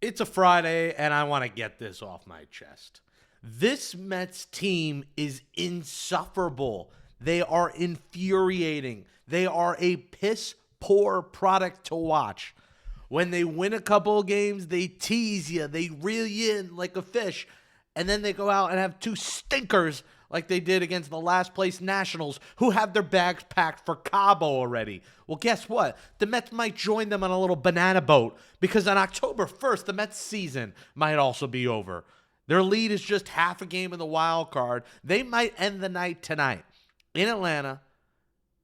It's a Friday, and I want to get this off my chest. This Mets team is insufferable. They are infuriating. They are a piss poor product to watch. When they win a couple of games, they tease you, they reel you in like a fish, and then they go out and have two stinkers like they did against the last place Nationals, who have their bags packed for Cabo already. Well, guess what? The Mets might join them on a little banana boat because on October 1st, the Mets season might also be over. Their lead is just half a game in the wild card. They might end the night tonight in Atlanta.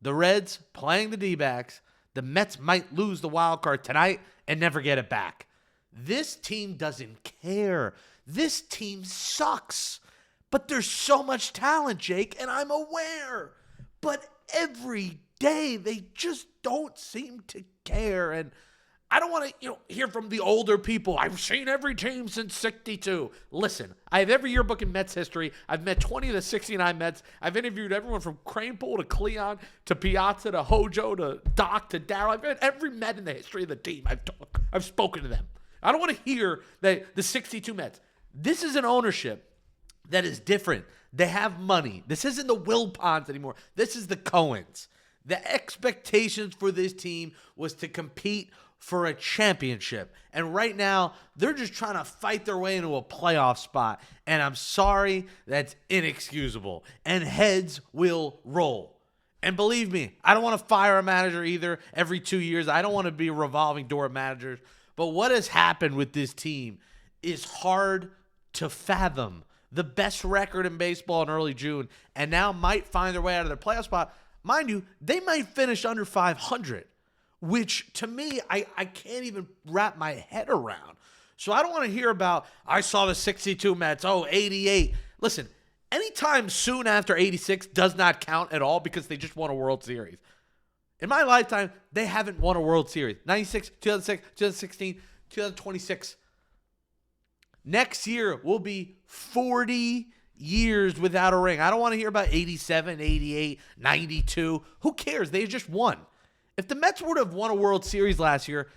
The Reds playing the D-backs. The Mets might lose the wild card tonight and never get it back. This team doesn't care. This team sucks. But there's so much talent, Jake, and I'm aware. But every day they just don't seem to care. And I don't want to, hear from the older people. I've seen every team since '62. Listen, I have every yearbook in Mets history. I've met 20 of the 69 Mets. I've interviewed everyone from Kranepool to Cleon to Piazza to Hojo to Doc to Darryl. I've met every Met in the history of the team. I've spoken to them. I don't want to hear that the 62 Mets. This is an ownership that is different. They have money. This isn't the Wilpons anymore. This is the Cohens. The expectations for this team was to compete for a championship. And right now, they're just trying to fight their way into a playoff spot. And I'm sorry, that's inexcusable. And heads will roll. And believe me, I don't want to fire a manager either every 2 years. I don't want to be a revolving door of managers. But what has happened with this team is hard to fathom. The best record in baseball in early June, and now might find their way out of their playoff spot. Mind you, they might finish under 500, which to me, I can't even wrap my head around. So I don't want to hear about, I saw the 62 Mets, 88. Listen, anytime soon after 86 does not count at all because they just won a World Series. In my lifetime, they haven't won a World Series. 96, 2006, 2016, 2026. Next year will be 40 years without a ring. I don't want to hear about 87, 88, 92. Who cares? They just won. If the Mets would have won a World Series last year,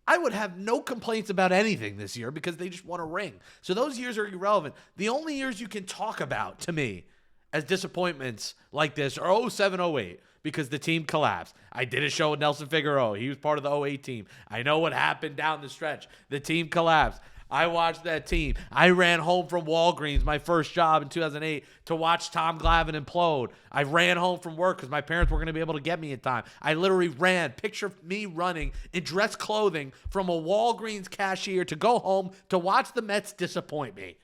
I would have no complaints about anything this year because they just won a ring. So those years are irrelevant. The only years you can talk about, to me, as disappointments like this are 07, 08 because the team collapsed. I did a show with Nelson Figueroa. He was part of the 08 team. I know what happened down the stretch. The team collapsed. I watched that team. I ran home from Walgreens, my first job in 2008, to watch Tom Glavine implode. I ran home from work because my parents weren't going to be able to get me in time. I literally ran. Picture me running in dress clothing from a Walgreens cashier to go home to watch the Mets disappoint me.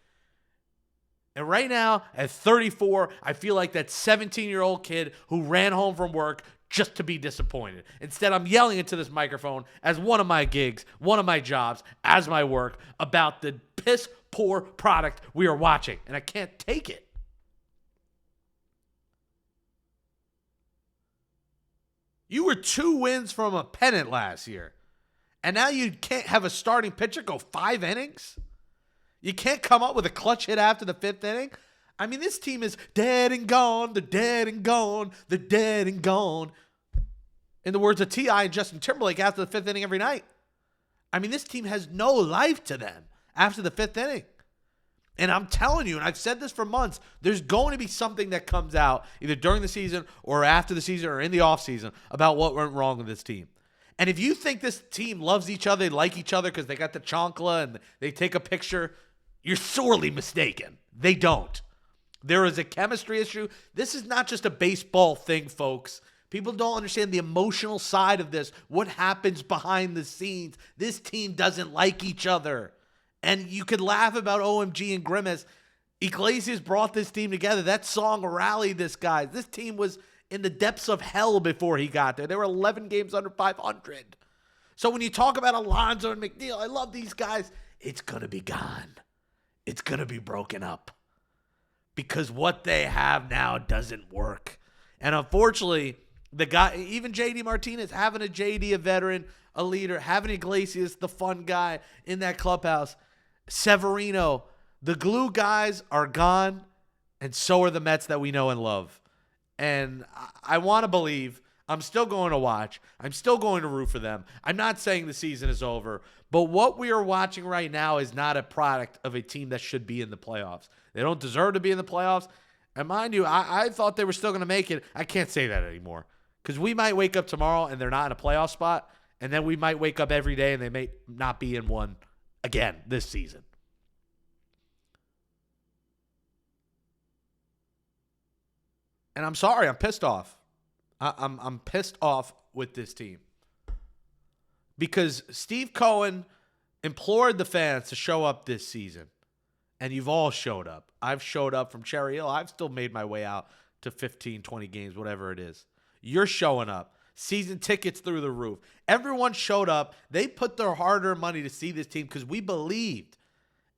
And right now, at 34, I feel like that 17-year-old kid who ran home from work just to be disappointed. Instead, I'm yelling into this microphone as one of my gigs, one of my jobs, as my work, about the piss poor product we are watching. And I can't take it. You were 2 wins from a pennant last year. And now you can't have a starting pitcher go 5 innings? You can't come up with a clutch hit after the 5th inning? I mean, this team is dead and gone. They're dead and gone. They're dead and gone. In the words of T.I. and Justin Timberlake after the 5th inning every night. I mean, this team has no life to them after the 5th inning. And I'm telling you, and I've said this for months, there's going to be something that comes out either during the season or after the season or in the offseason about what went wrong with this team. And if you think this team loves each other, they like each other because they got the chancla and they take a picture, you're sorely mistaken. They don't. There is a chemistry issue. This is not just a baseball thing, folks. People don't understand the emotional side of this, what happens behind the scenes. This team doesn't like each other. And you could laugh about OMG and Grimace. Iglesias brought this team together. That song rallied this guy. This team was in the depths of hell before he got there. They were 11 games under 500. So when you talk about Alonso and McNeil, I love these guys. It's going to be gone. It's going to be broken up. Because what they have now doesn't work. And unfortunately, the guy, even JD Martinez, having a JD, a veteran, a leader, having Iglesias, the fun guy in that clubhouse, Severino, the glue guys are gone, and so are the Mets that we know and love. And I want to believe, I'm still going to watch, I'm still going to root for them. I'm not saying the season is over, But what we are watching right now is not a product of a team that should be in the playoffs. They don't deserve to be in the playoffs. And mind you, I thought they were still going to make it. I can't say that anymore. Because we might wake up tomorrow and they're not in a playoff spot. And then we might wake up every day and they may not be in one again this season. And I'm sorry, I'm pissed off. I'm pissed off with this team. Because Steve Cohen implored the fans to show up this season. And you've all showed up. I've showed up from Cherry Hill. I've still made my way out to 15, 20 games, whatever it is. You're showing up. Season tickets through the roof. Everyone showed up. They put their hard-earned money to see this team because we believed.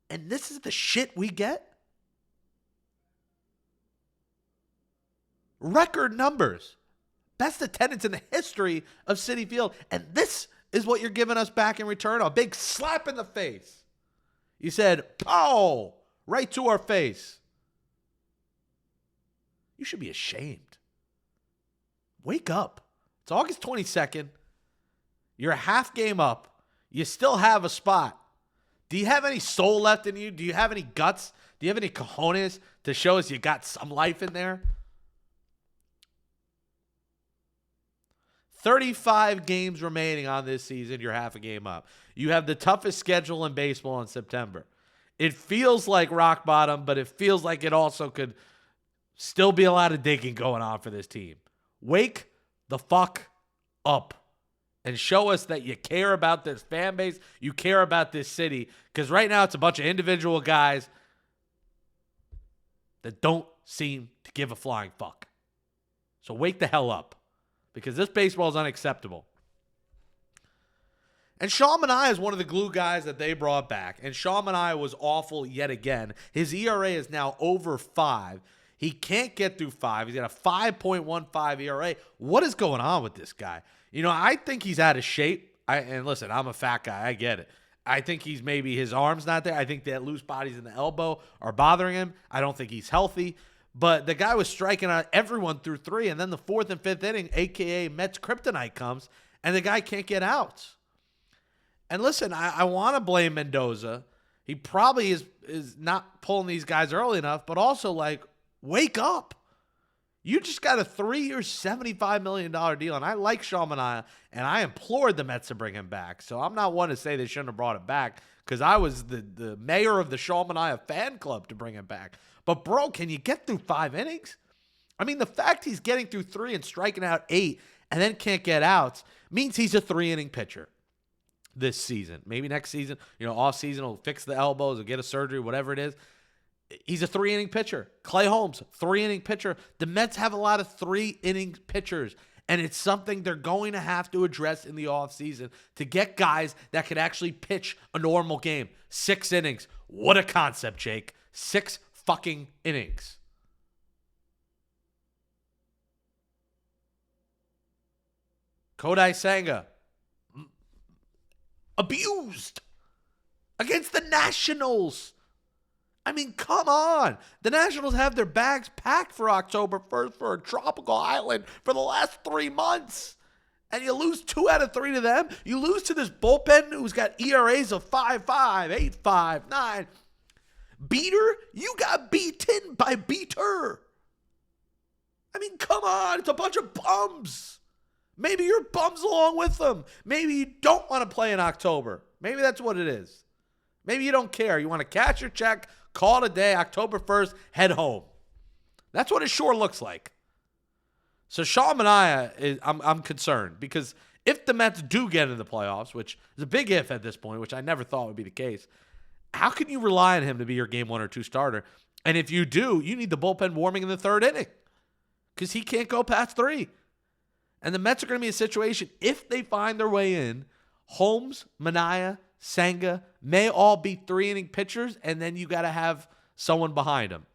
And this is the shit we get? Record numbers. Best attendance in the history of Citi Field. And this is what you're giving us back in return? A big slap in the face. You said, oh, right to our face. You should be ashamed. Wake up. It's August 22nd. You're a half game up. You still have a spot. Do you have any soul left in you? Do you have any guts? Do you have any cojones to show us you got some life in there? 35 games remaining on this season. You're half a game up. You have the toughest schedule in baseball in September. It feels like rock bottom, but it feels like it also could still be a lot of digging going on for this team. Wake the fuck up and show us that you care about this fan base, you care about this city, because right now it's a bunch of individual guys that don't seem to give a flying fuck. So wake the hell up, because this baseball is unacceptable. And Sean Manaea is one of the glue guys that they brought back, and Sean Manaea was awful yet again. His ERA is now over 5. He can't get through 5. He's got a 5.15 ERA. What is going on with this guy? You know, I think he's out of shape. And listen, I'm a fat guy. I get it. I think he's maybe his arm's not there. I think that loose bodies in the elbow are bothering him. I don't think he's healthy. But the guy was striking out everyone through 3. And then the 4th and 5th inning, a.k.a. Mets kryptonite, comes. And the guy can't get out. And listen, I want to blame Mendoza. He probably is not pulling these guys early enough. But also, like, wake up. You just got a 3-year, $75 million deal. And I like Sean Manaea, and I implored the Mets to bring him back. So I'm not one to say they shouldn't have brought him back, because I was the mayor of the Sean Manaea fan club to bring him back. But, bro, can you get through 5 innings? I mean, the fact he's getting through 3 and striking out 8 and then can't get outs means he's a 3-inning pitcher this season. Maybe next season, off season, he'll fix the elbows or get a surgery, whatever it is. He's a 3-inning pitcher. Clay Holmes, 3-inning pitcher. The Mets have a lot of 3-inning pitchers, and it's something they're going to have to address in the offseason to get guys that could actually pitch a normal game. 6 innings. What a concept, Jake. 6 fucking innings. Kodai Senga, abused against the Nationals. I mean, come on. The Nationals have their bags packed for October 1st for a tropical island for the last 3 months. And you lose 2 out of 3 to them. You lose to this bullpen who's got ERAs of 5.5, 8.5, 9. Beater, you got beaten by Beater. I mean, come on. It's a bunch of bums. Maybe you're bums along with them. Maybe you don't want to play in October. Maybe that's what it is. Maybe you don't care. You want to cash your check, call it a day, October 1st, head home. That's what it sure looks like. So Sean Manaea, I'm concerned, because if the Mets do get into the playoffs, which is a big if at this point, which I never thought would be the case, how can you rely on him to be your game 1 or 2 starter? And if you do, you need the bullpen warming in the 3rd inning, because he can't go past 3. And the Mets are going to be a situation, if they find their way in, Holmes, Manaea, Senga may all be 3-inning pitchers, and then you got to have someone behind them.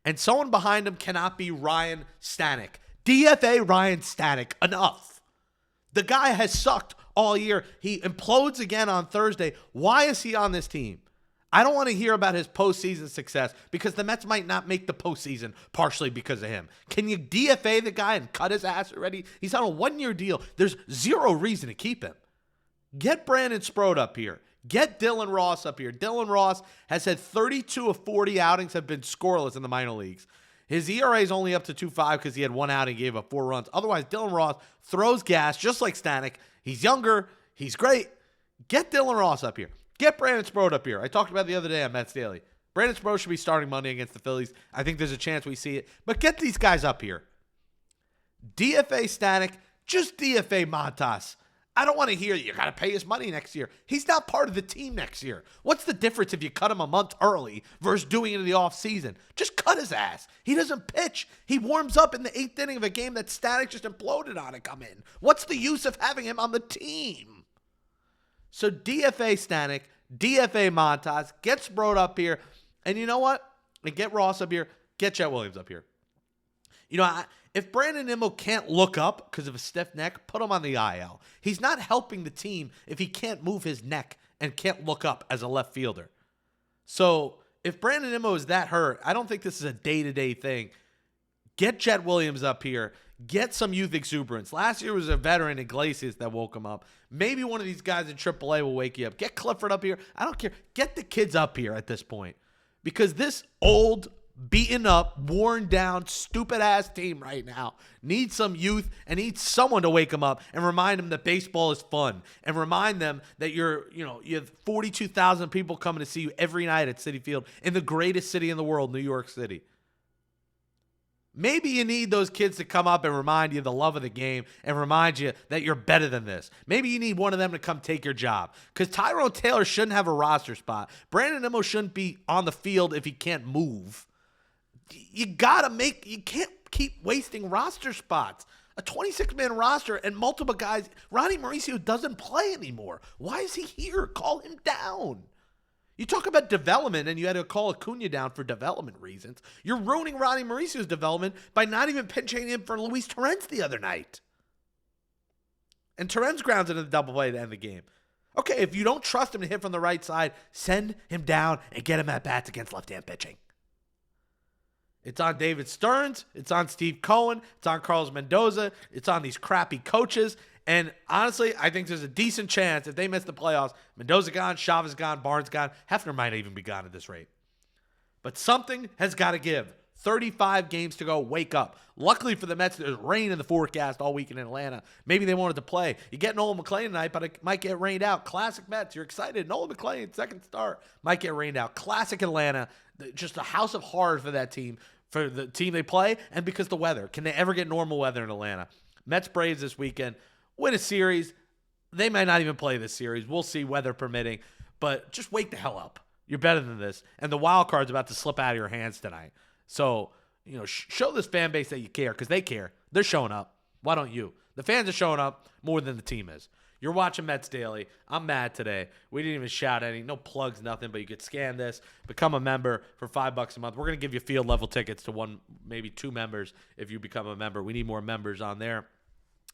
And someone behind him cannot be Ryan Stanek. DFA Ryan Stanek. Enough. The guy has sucked all year. He implodes again on Thursday. Why is he on this team? I don't want to hear about his postseason success, because the Mets might not make the postseason partially because of him. Can you DFA the guy and cut his ass already? He's on a 1-year deal. There's zero reason to keep him. Get Brandon Sproat up here. Get Dylan Ross up here. Dylan Ross has had 32 of 40 outings have been scoreless in the minor leagues. His ERA is only up to 2.5 because he had one outing, gave up 4 runs. Otherwise, Dylan Ross throws gas just like Stanek. He's younger. He's great. Get Dylan Ross up here. Get Brandon Sproat up here. I talked about it the other day on Mets Daily. Brandon Sproat should be starting Monday against the Phillies. I think there's a chance we see it. But get these guys up here. DFA Stanek, just DFA Montas. I don't want to hear you got to pay his money next year. He's not part of the team next year. What's the difference if you cut him a month early versus doing it in the offseason? Just cut his ass. He doesn't pitch. He warms up in the 8th inning of a game that Stanek just imploded on and come in. What's the use of having him on the team? So DFA Stanek, DFA Montas, get Sproat up here. And you know what? And get Ross up here. Get Jet Williams up here. You know, if Brandon Nimmo can't look up because of a stiff neck, put him on the IL. He's not helping the team if he can't move his neck and can't look up as a left fielder. So if Brandon Nimmo is that hurt, I don't think this is a day-to-day thing. Get Jet Williams up here. Get some youth exuberance. Last year was a veteran, Iglesias, that woke him up. Maybe one of these guys in AAA will wake you up. Get Clifford up here. I don't care. Get the kids up here at this point. Because this old, beaten up, worn down, stupid ass team right now needs some youth and needs someone to wake them up and remind them that baseball is fun and remind them that you have 42,000 people coming to see you every night at Citi Field in the greatest city in the world, New York City. Maybe you need those kids to come up and remind you the love of the game and remind you that you're better than this. Maybe you need one of them to come take your job. Because Tyrone Taylor shouldn't have a roster spot. Brandon Nimmo shouldn't be on the field if he can't move. You can't keep wasting roster spots. A 26-man roster and multiple guys. Ronnie Mauricio doesn't play anymore. Why is he here? Call him down. You talk about development and you had to call Acuna down for development reasons. You're ruining Ronnie Mauricio's development by not even pinching him for Luis Torrens the other night. And Torrens grounds into the double play to end the game. Okay, if you don't trust him to hit from the right side, send him down and get him at bats against left-hand pitching. It's on David Stearns. It's on Steve Cohen. It's on Carlos Mendoza. It's on these crappy coaches. And honestly, I think there's a decent chance if they miss the playoffs, Mendoza gone, Chavez gone, Barnes gone, Hefner might even be gone at this rate. But something has got to give. 35 games to go. Wake up. Luckily for the Mets, there's rain in the forecast all weekend in Atlanta. Maybe they wanted to play. You get Nolan McLean tonight, but it might get rained out. Classic Mets. You're excited. Nolan McLean, second start. Might get rained out. Classic Atlanta. Just a house of horrors for that team, for the team they play, and because the weather. Can they ever get normal weather in Atlanta? Mets Braves this weekend. Win a series. They might not even play this series. We'll see, weather permitting. But just wake the hell up. You're better than this. And the wild card's about to slip out of your hands tonight. So, show this fan base that you care, because they care. They're showing up. Why don't you? The fans are showing up more than the team is. You're watching Mets Daily. I'm mad today. We didn't even shout any. No plugs, nothing. But you could scan this. Become a member for $5 a month. We're going to give you field level tickets to one, maybe 2 members if you become a member. We need more members on there.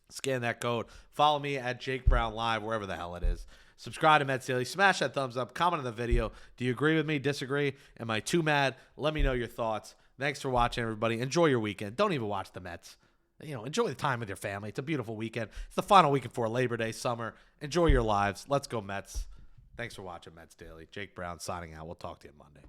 Scan that code. Follow me at Jake Brown Live, wherever the hell it is. Subscribe to Mets Daily. Smash that thumbs up. Comment on the video. Do you agree with me? Disagree? Am I too mad? Let me know your thoughts. Thanks for watching, everybody. Enjoy your weekend. Don't even watch the Mets. Enjoy the time with your family. It's a beautiful weekend. It's the final weekend before Labor Day, summer. Enjoy your lives. Let's go Mets. Thanks for watching Mets Daily. Jake Brown signing out. We'll talk to you Monday.